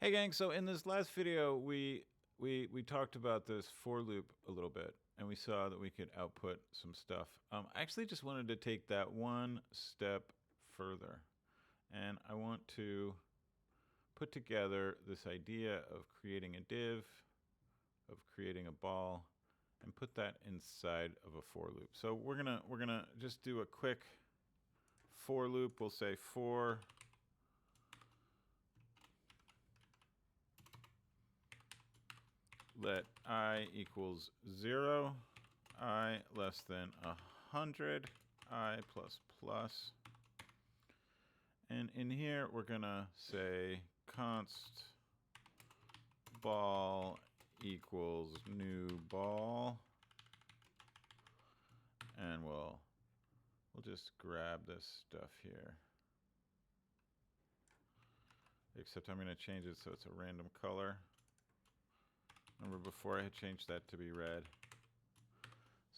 Hey gang, so in this last video we talked about this for loop a little bit and we saw that we could output some stuff. I actually just wanted to take that one step further, and I want to put together this idea of creating a div, of creating a ball, and put that inside of a for loop. So we're gonna just do a quick for loop. We'll say for let I equals 0, I less than 100, I plus plus. And in here, we're going to say const ball equals new ball. And we'll just grab this stuff here. Except I'm going to change it so it's a random color. Remember before I had changed that to be red.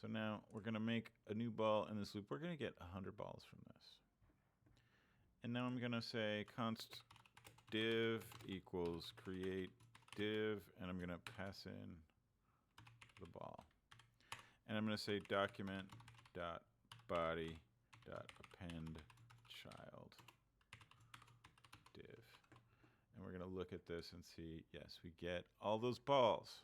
So now we're going to make a new ball in this loop. We're going to get 100 balls from this. And now I'm going to say const div equals create div, and I'm going to pass in the ball. And I'm going to say document dot body dot append child div. And we're going to look at this and see, yes, we get all those balls.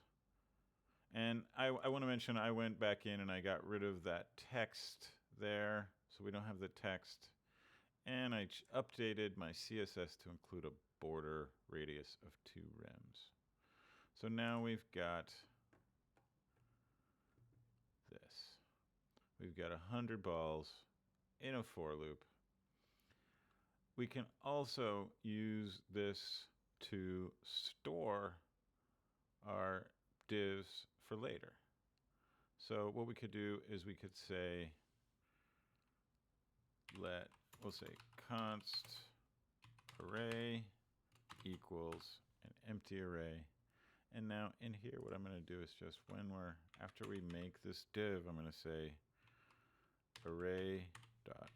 And I want to mention I went back in and I got rid of that text there, so we don't have the text. And I updated my CSS to include a border radius of 2 rems. So now we've got this. We've got 100 balls in a for loop. We can also use this to store our divs for later. So what we could do is we could say we'll say const array equals an empty array. And now in here, what I'm going to do is just after we make this div, I'm going to say array dot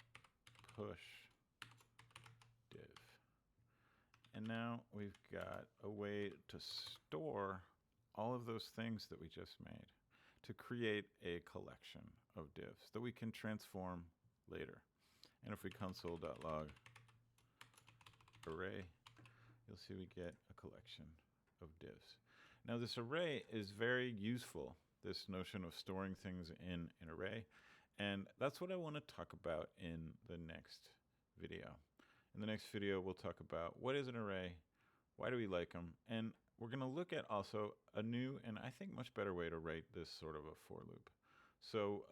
push div. And now we've got a way to store all of those things that we just made to create a collection of divs that we can transform later. And if we console.log array, you'll see we get a collection of divs. Now this array is very useful, this notion of storing things in an array. And that's what I want to talk about in the next video. In the next video, we'll talk about what is an array, why do we like them, and we're going to look at also a new and I think much better way to write this sort of a for loop. So